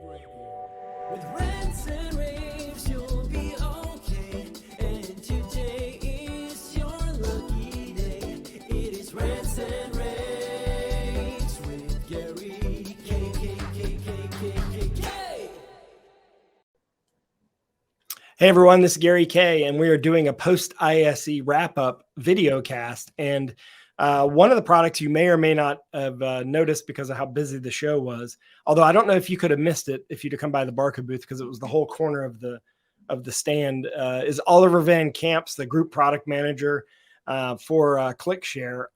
With rants and raves, you'll be okay. And today is your lucky day. It is rants and raves with Gary K. Hey everyone, this is Gary K, and we are doing a post-ISE wrap-up video cast. And one of the products you may or may not have noticed because of how busy the show was, although I don't know if you could have missed it if you'd have come by the Barco booth because it was the whole corner of the stand, is Oliver Van Camps, the group product manager for ClickShare,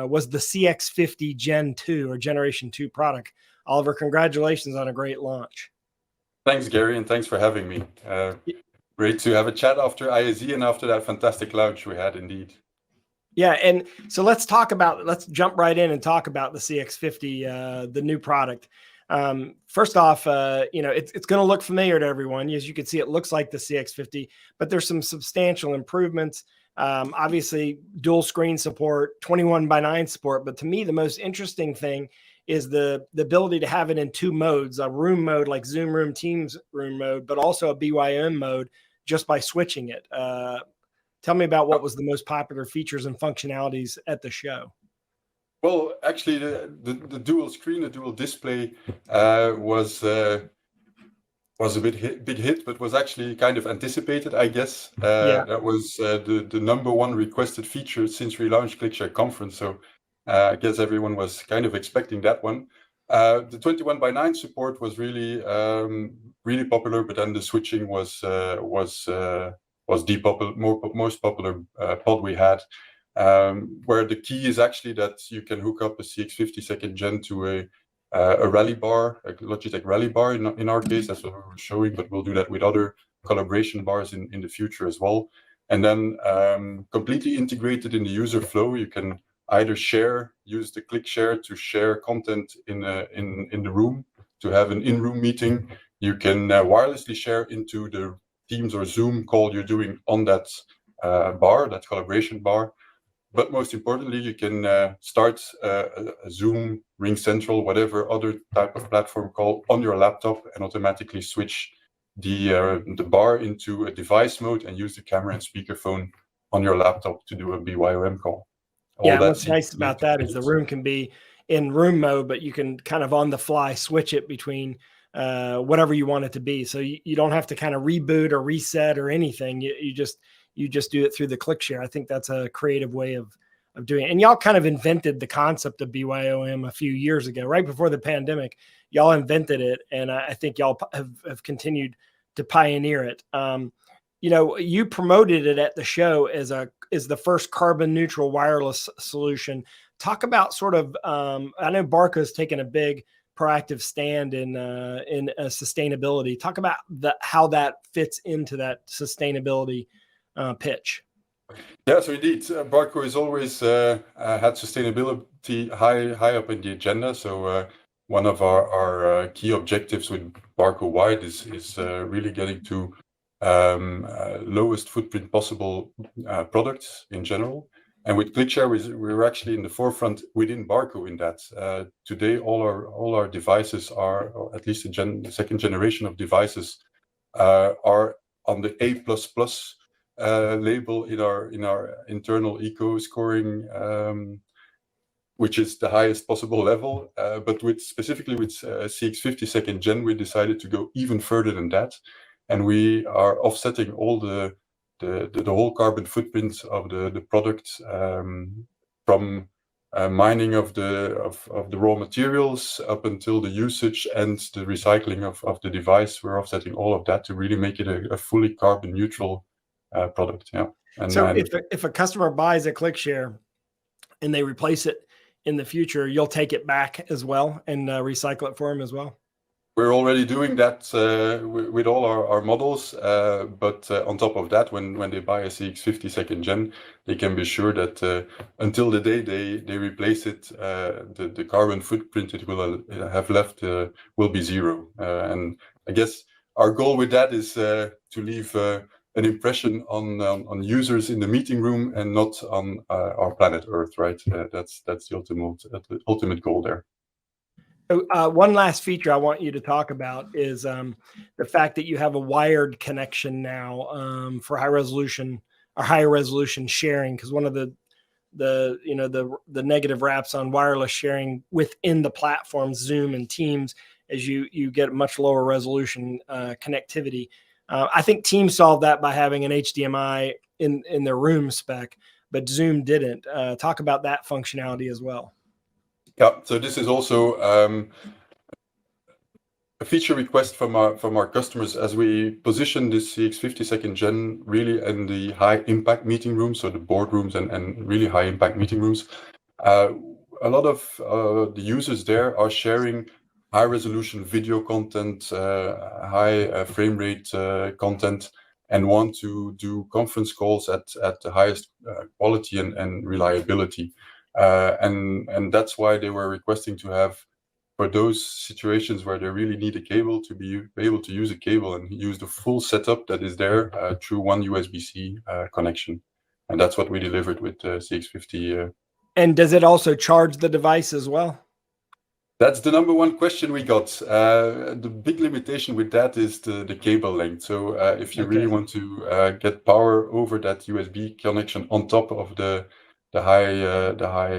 was the CX50 Gen2 or Generation 2 product. Oliver, congratulations on a great launch. Thanks, Gary, and thanks for having me. Great to have a chat after ISE and after that fantastic launch we had indeed. Yeah, and so let's jump right in and talk about the CX50, the new product. First off, it's going to look familiar to everyone. As you can see, it looks like the CX50, but there's some substantial improvements. Obviously, dual screen support, 21:9 support, but to me, the most interesting thing is the ability to have it in two modes, a room mode like Zoom Room, Teams Room mode, but also a BYOM mode just by switching it. Tell me about what was the most popular features and functionalities at the show. Well, actually, the dual screen, the dual display was a big hit, but was actually kind of anticipated, I guess. That was the number one requested feature since we launched ClickShare Conference. So I guess everyone was kind of expecting that one. The 21:9 support was really popular, but then the switching was the most popular pod we had. Where the key is actually that you can hook up a CX50 Gen to a rally bar, a Logitech rally bar in our case. That's what we were showing, but we'll do that with other collaboration bars in the future as well. And then completely integrated in the user flow, you can either use the ClickShare to share content in the room, to have an in-room meeting. You can wirelessly share into the Teams or Zoom call you're doing on that bar, that collaboration bar. But most importantly, you can start a Zoom, Ring Central, whatever other type of platform call on your laptop and automatically switch the bar into a device mode and use the camera and speakerphone on your laptop to do a BYOM call. What's nice about that is the room can be in room mode, but you can kind of on the fly switch it between whatever you want it to be. So you don't have to kind of reboot or reset or anything. You just do it through the ClickShare. I think that's a creative way of doing it. And y'all kind of invented the concept of BYOM a few years ago, right before the pandemic. Y'all invented it, and I think y'all have continued to pioneer it. You promoted it at the show as the first carbon neutral wireless solution. Talk about sort of, I know Barco's taken a big proactive stand in sustainability. Talk about how that fits into that sustainability pitch. Yeah, so indeed, Barco has always had sustainability high up in the agenda. So one of our key objectives with Barco Wide is really getting to lowest footprint possible products in general. And with ClickShare, we're actually in the forefront within Barco in that. Today, all our devices are, or at least the second generation of devices, are on the A++ label in our internal eco scoring, which is the highest possible level. But specifically with CX50 Gen, we decided to go even further than that. And we are offsetting all the whole carbon footprint of the product, from mining of the raw materials up until the usage and the recycling of the device. We're offsetting all of that to really make it a fully carbon neutral product. Yeah. And so if a customer buys a ClickShare and they replace it in the future, you'll take it back as well and recycle it for them as well? We're already doing that with all our models, but on top of that, when they buy a CX50 Gen, they can be sure that until the day they replace it, the carbon footprint it will have left will be zero. And I guess our goal with that is to leave an impression on users in the meeting room and not on our planet Earth, right? That's the ultimate goal there. One last feature I want you to talk about is the fact that you have a wired connection now for higher resolution sharing. Because one of the negative raps on wireless sharing within the platforms, Zoom and Teams, is you get much lower resolution connectivity. I think Teams solved that by having an HDMI in their room spec, but Zoom didn't. Talk about that functionality as well. Yeah, so this is also a feature request from our customers as we position this CX50 Gen really in the high impact meeting rooms, so the boardrooms and really high impact meeting rooms. A lot of the users there are sharing high resolution video content, high frame rate content, and want to do conference calls at the highest quality and reliability. And that's why they were requesting to have, for those situations where they really need a cable, to be able to use a cable and use the full setup that is there through one USB-C connection. And that's what we delivered with CX50. And does it also charge the device as well? That's the number one question we got. The big limitation with that is the cable length. So if you really want to get power over that USB connection on top of the high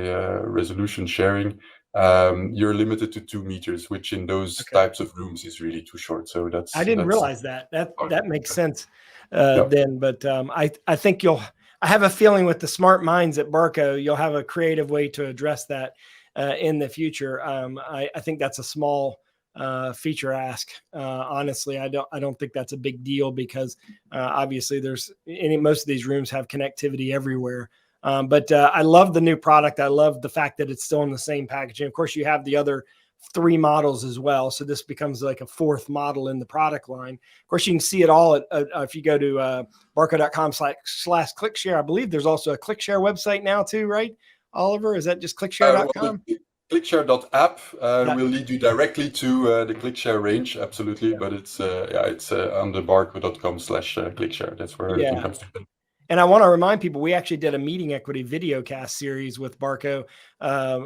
resolution sharing, you're limited to 2 meters, which in those types of rooms is really too short. So I didn't realize that. That makes sense then. But I think I have a feeling with the smart minds at Barco, you'll have a creative way to address that in the future. I think that's a small feature ask. Honestly, I don't think that's a big deal because obviously most of these rooms have connectivity everywhere. But I love the new product. I love the fact that it's still in the same packaging. Of course, you have the other 3 models as well. So this becomes like a 4th model in the product line. Of course, you can see it all if you go to barco.com/ClickShare. I believe there's also a ClickShare website now too, right, On Is that just ClickShare.com? ClickShare.app will lead you directly to the ClickShare range, absolutely. Yeah. But it's on the barco.com/ClickShare. That's where everything comes to. And I want to remind people, we actually did a meeting equity video cast series with Barco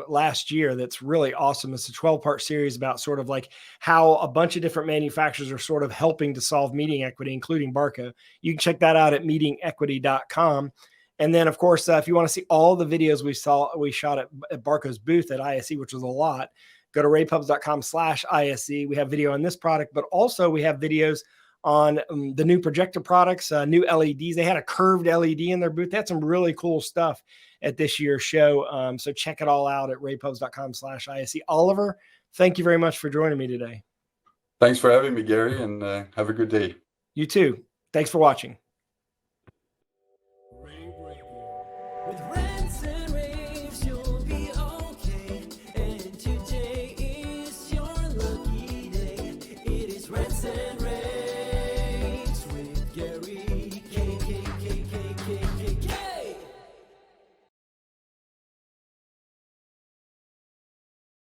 last year. That's really awesome. It's a 12-part series about sort of like how a bunch of different manufacturers are sort of helping to solve meeting equity, including Barco. You can check that out at meetingequity.com. And then, of course, if you want to see all the videos we shot at Barco's booth at ISE, which was a lot, go to ravepubs.com/ISE. We have video on this product, but also we have videos on the new projector products, new LEDs. They had a curved LED in their booth. They had some really cool stuff at this year's show. So check it all out at ravepubs.com/ISE. Oliver, thank you very much for joining me today. Thanks for having me, Gary, and have a good day. You too. Thanks for watching.